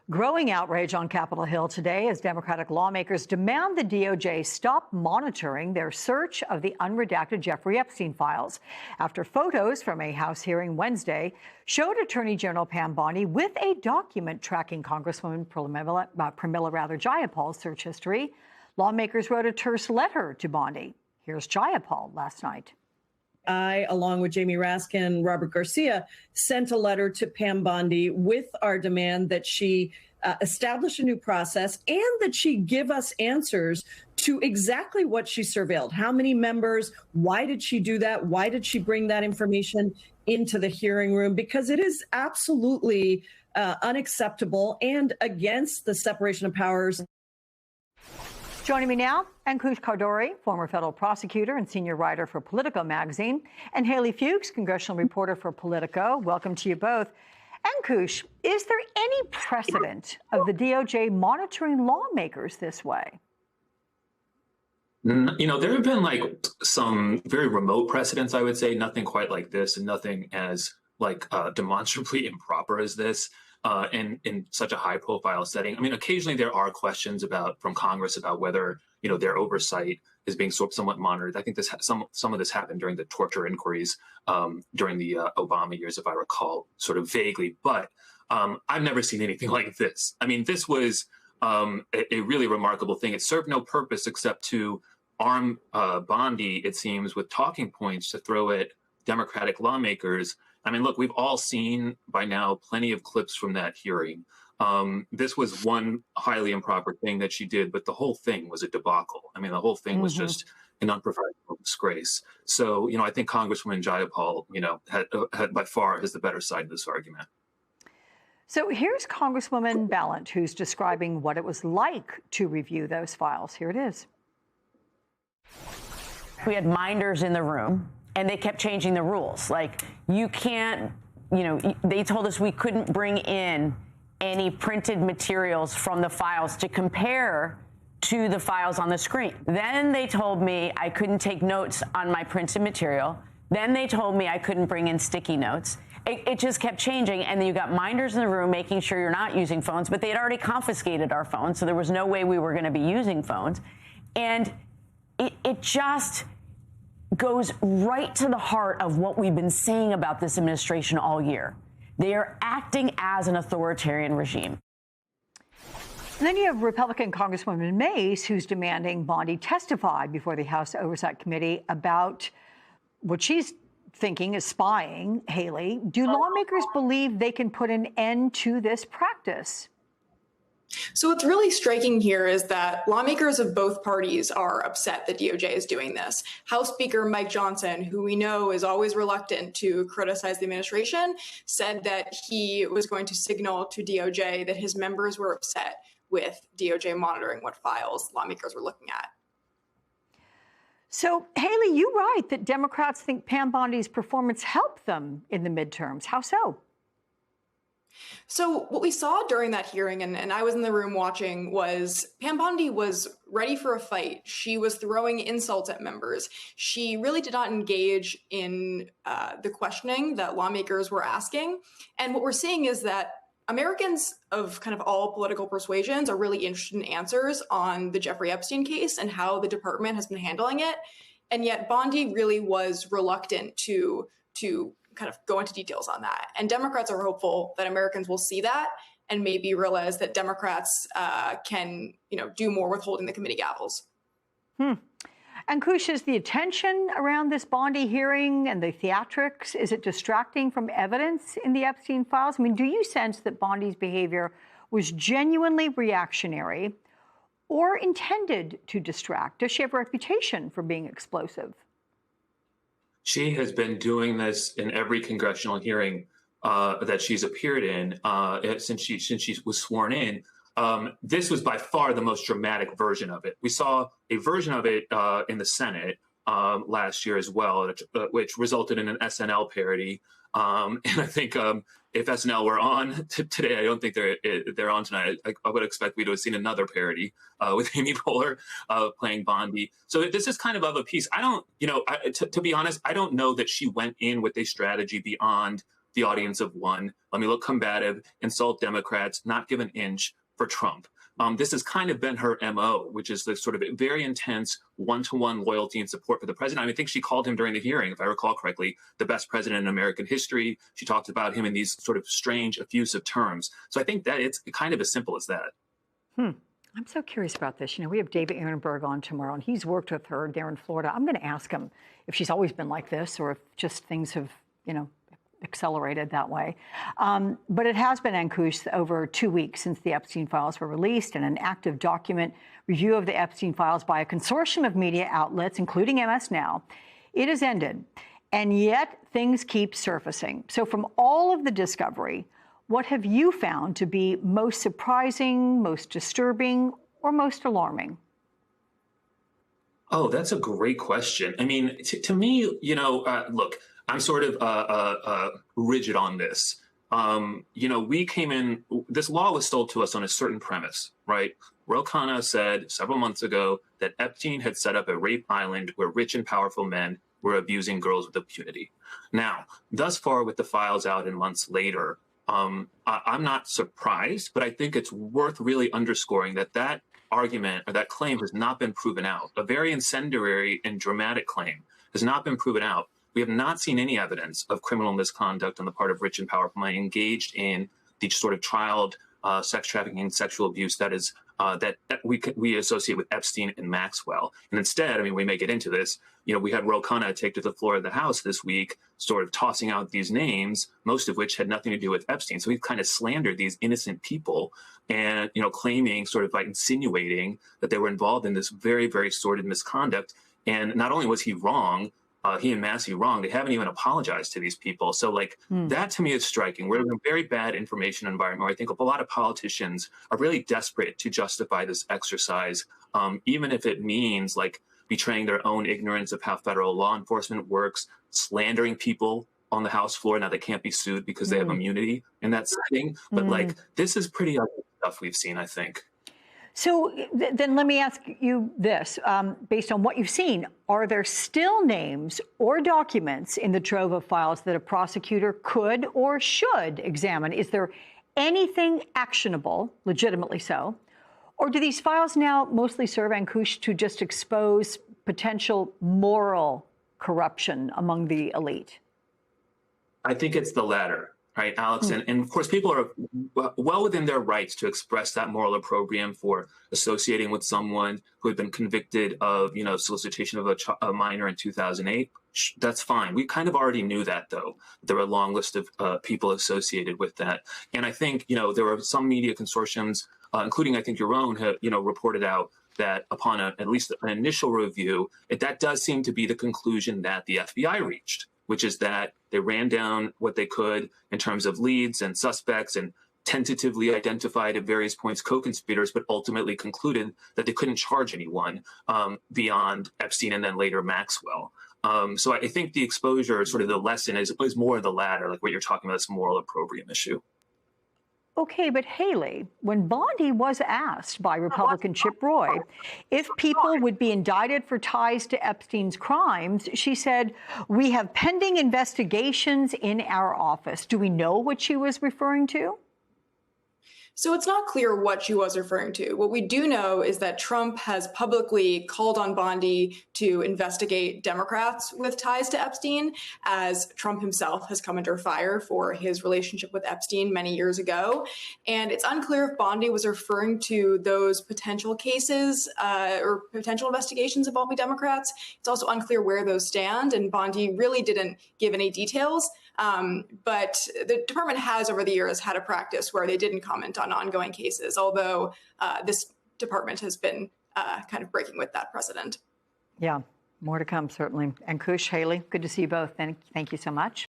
Growing outrage on Capitol Hill today as Democratic lawmakers demand the DOJ stop monitoring their search of the unredacted Jeffrey Epstein files after photos from a House hearing Wednesday showed Attorney General Pam Bondi with a document tracking Congresswoman Pramila Jayapal's search history. Lawmakers wrote a terse letter to Bondi. Here's Jayapal last night. I, along with Jamie Raskin, Robert Garcia, sent a letter to Pam Bondi with our demand that she establish a new process and that she give us answers to exactly what she surveilled. How many members? Why did she do that? Why did she bring that information into the hearing room? Because it is absolutely unacceptable and against the separation of powers. Joining me now, Ankush Khardori, former federal prosecutor and senior writer for Politico magazine, and Haley Fuchs, congressional reporter for Politico. Welcome to you both. Ankush, is there any precedent of the DOJ monitoring lawmakers this way? You know, there have been like some very remote precedents, I would say, nothing quite like this and nothing as like demonstrably improper as this. In such a high-profile setting. I mean, occasionally there are questions from Congress about whether, you know, their oversight is being somewhat monitored. I think some of this happened during the torture inquiries during the Obama years, if I recall, sort of vaguely. But I've never seen anything like this. I mean, this was a really remarkable thing. It served no purpose except to arm Bondi, it seems, with talking points to throw at Democratic lawmakers. I mean, look, we've all seen by now plenty of clips from that hearing. This was one highly improper thing that she did, but the whole thing was a debacle. I mean, the whole thing was just an unprofessional disgrace. So, you know, I think Congresswoman Jayapal, you know, had by far has the better side of this argument. So here's Congresswoman Balint, who's describing what it was like to review those files. Here it is. We had minders in the room. And they kept changing the rules. Like, you can't, you know, they told us we couldn't bring in any printed materials from the files to compare to the files on the screen. Then they told me I couldn't take notes on my printed material. Then they told me I couldn't bring in sticky notes. It just kept changing. And then you got minders in the room making sure you're not using phones, but they had already confiscated our phones. So there was no way we were going to be using phones. And it just goes right to the heart of what we've been saying about this administration all year. They are acting as an authoritarian regime. And then you have Republican Congresswoman Mace, who's demanding Bondi testify before the House Oversight Committee about what she's thinking is spying. Haley, do lawmakers believe they can put an end to this practice? So what's really striking here is that lawmakers of both parties are upset that DOJ is doing this. House Speaker Mike Johnson, who we know is always reluctant to criticize the administration, said that he was going to signal to DOJ that his members were upset with DOJ monitoring what files lawmakers were looking at. So, Haley, you write that Democrats think Pam Bondi's performance helped them in the midterms. How so? So what we saw during that hearing, and I was in the room watching, was Pam Bondi was ready for a fight. She was throwing insults at members. She really did not engage in the questioning that lawmakers were asking. And what we're seeing is that Americans of kind of all political persuasions are really interested in answers on the Jeffrey Epstein case and how the department has been handling it. And yet Bondi really was reluctant to kind of go into details on that. And Democrats are hopeful that Americans will see that and maybe realize that Democrats can, you know, do more with holding the committee gavels. Ankush, is the attention around this Bondi hearing and the theatrics, is it distracting from evidence in the Epstein files? I mean, do you sense that Bondi's behavior was genuinely reactionary or intended to distract? Does she have a reputation for being explosive? She has been doing this in every congressional hearing that she's appeared in since she was sworn in. This was by far the most dramatic version of it. We saw a version of it in the Senate last year as well, which resulted in an SNL parody. And I think if SNL were on today, I don't think they're on tonight. I would expect we'd have seen another parody with Amy Poehler playing Bondi. So this is kind of a piece. I don't, you know, to be honest, I don't know that she went in with a strategy beyond the audience of one. Let me look combative, insult Democrats, not give an inch for Trump. This has kind of been her MO, which is the sort of very intense one-to-one loyalty and support for the president. I mean, I think she called him during the hearing, if I recall correctly, the best president in American history. She talked about him in these sort of strange, effusive terms. So I think that it's kind of as simple as that. I'm so curious about this. We have David Ehrenberg on tomorrow, and he's worked with her there in Florida. I'm going to ask him if she's always been like this or if just things have, accelerated that way. But it has been, Ankush, over 2 weeks since the Epstein files were released, and an active document review of the Epstein files by a consortium of media outlets, including MS Now. It has ended, and yet things keep surfacing. So from all of the discovery, what have you found to be most surprising, most disturbing, or most alarming? Oh, that's a great question. I mean, to me, look, I'm sort of rigid on this. We came in, this law was sold to us on a certain premise, right? Ro Khanna said several months ago that Epstein had set up a rape island where rich and powerful men were abusing girls with impunity. Now, thus far with the files out and months later, I'm not surprised, but I think it's worth really underscoring that argument or that claim has not been proven out. A very incendiary and dramatic claim has not been proven out. We have not seen any evidence of criminal misconduct on the part of rich and powerful men engaged in the sort of child sex trafficking and sexual abuse that is that we associate with Epstein and Maxwell. And instead, I mean, we may get into this. We had Ro Khanna take to the floor of the House this week, sort of tossing out these names, most of which had nothing to do with Epstein. So we've kind of slandered these innocent people and, claiming, sort of like insinuating that they were involved in this very, very sordid misconduct. And not only was he wrong, he and Massey wrong, they haven't even apologized to these people. So that to me is striking. We're in a very bad information environment where I think a lot of politicians are really desperate to justify this exercise, even if it means betraying their own ignorance of how federal law enforcement works, slandering people on the House floor. Now they can't be sued because they have immunity in that setting. But this is pretty ugly stuff we've seen, I think. So then let me ask you this. Based on what you've seen, are there still names or documents in the trove of files that a prosecutor could or should examine? Is there anything actionable, legitimately so? Or do these files now mostly serve, Ankush, to just expose potential moral corruption among the elite? I think it's the latter. Right, Alex, and of course, people are well within their rights to express that moral opprobrium for associating with someone who had been convicted of, solicitation of a minor in 2008. That's fine. We kind of already knew that, though. There were a long list of people associated with that, and I think there were some media consortiums, including I think your own, have reported out that upon at least an initial review, that does seem to be the conclusion that the FBI reached, which is that they ran down what they could in terms of leads and suspects and tentatively identified at various points co-conspirators, but ultimately concluded that they couldn't charge anyone beyond Epstein and then later Maxwell. So I think the exposure, sort of the lesson is more the latter, like what you're talking about, this moral opprobrium issue. Okay, but Haley, when Bondi was asked by Republican Chip Roy if people would be indicted for ties to Epstein's crimes, she said, "We have pending investigations in our office." Do we know what she was referring to? So it's not clear what she was referring to. What we do know is that Trump has publicly called on Bondi to investigate Democrats with ties to Epstein, as Trump himself has come under fire for his relationship with Epstein many years ago. And it's unclear if Bondi was referring to those potential cases or potential investigations involving Democrats. It's also unclear where those stand, and Bondi really didn't give any details. But the department has over the years had a practice where they didn't comment on ongoing cases, although this department has been kind of breaking with that precedent. Yeah, more to come, certainly. Ankush, Haley, good to see you both. Thank you so much.